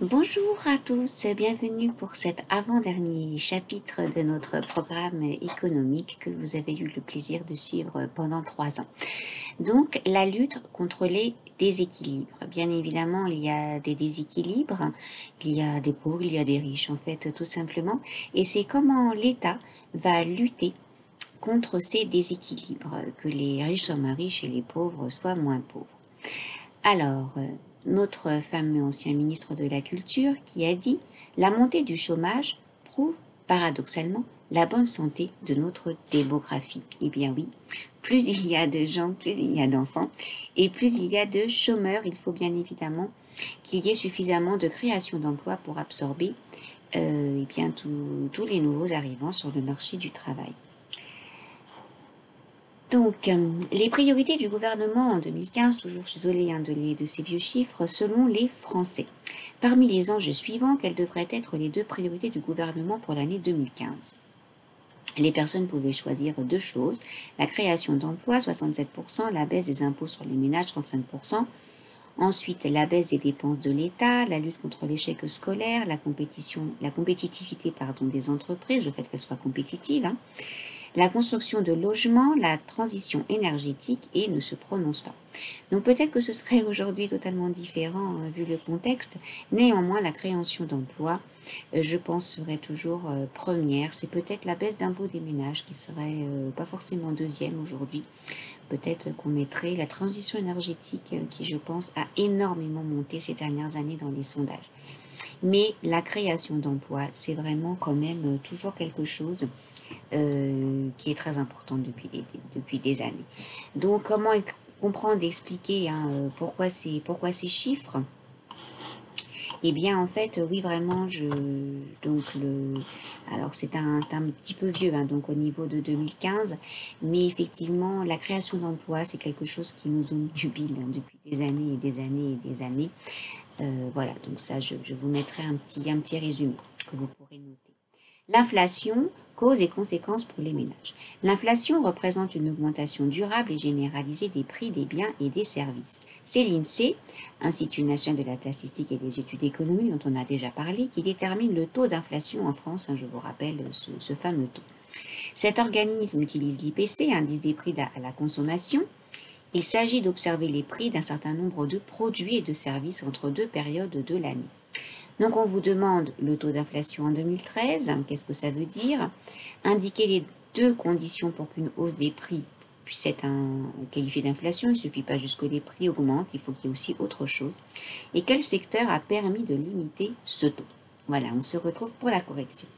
Bonjour à tous, bienvenue pour cet avant-dernier chapitre de notre programme économique que vous avez eu le plaisir de suivre pendant 3 ans. Donc, la lutte contre les déséquilibres. Bien évidemment, il y a des déséquilibres, il y a des pauvres, il y a des riches, en fait, tout simplement. Et c'est comment l'État va lutter contre ces déséquilibres, que les riches soient moins riches et les pauvres soient moins pauvres. Alors, notre fameux ancien ministre de la Culture qui a dit: la montée du chômage prouve paradoxalement la bonne santé de notre démographie. Eh bien oui, plus il y a de gens, plus il y a d'enfants, et plus il y a de chômeurs. Il faut bien évidemment qu'il y ait suffisamment de création d'emplois pour absorber eh bien, tous les nouveaux arrivants sur le marché du travail. Donc, les priorités du gouvernement en 2015, toujours isolées de ces vieux chiffres, selon les Français. Parmi les enjeux suivants, quelles devraient être les deux priorités du gouvernement pour l'année 2015? Les personnes pouvaient choisir deux choses: la création d'emplois, 67%, la baisse des impôts sur les ménages, 35%, ensuite la baisse des dépenses de l'État, la lutte contre l'échec scolaire, la compétitivité des entreprises, le fait qu'elles soient compétitives, la construction de logements, la transition énergétique, et ne se prononce pas. Donc peut-être que ce serait aujourd'hui totalement différent vu le contexte. Néanmoins, la création d'emplois, je pense, serait toujours première. C'est peut-être la baisse d'impôts des ménages qui serait pas forcément deuxième aujourd'hui. Peut-être qu'on mettrait la transition énergétique qui, je pense, a énormément monté ces dernières années dans les sondages. Mais la création d'emplois, c'est vraiment quand même toujours quelque chose qui est très importante depuis des années. Donc, comment comprendre et expliquer pourquoi ces chiffres? Eh bien, en fait, oui, vraiment, alors c'est un petit peu vieux, donc au niveau de 2015, mais effectivement, la création d'emplois, c'est quelque chose qui nous obnubile depuis des années et des années et des années. Voilà, donc ça, je vous mettrai un petit résumé que vous pourrez noter. L'inflation, cause et conséquences pour les ménages. L'inflation représente une augmentation durable et généralisée des prix des biens et des services. C'est l'INSEE, Institut national de la statistique et des études économiques dont on a déjà parlé, qui détermine le taux d'inflation en France. Je vous rappelle ce fameux taux. Cet organisme utilise l'IPC, indice des prix à la consommation. Il s'agit d'observer les prix d'un certain nombre de produits et de services entre deux périodes de l'année. Donc on vous demande le taux d'inflation en 2013, qu'est-ce que ça veut dire? Indiquer les deux conditions pour qu'une hausse des prix puisse être qualifiée d'inflation. Il ne suffit pas juste que les prix augmentent, il faut qu'il y ait aussi autre chose. Et quel secteur a permis de limiter ce taux? Voilà, on se retrouve pour la correction.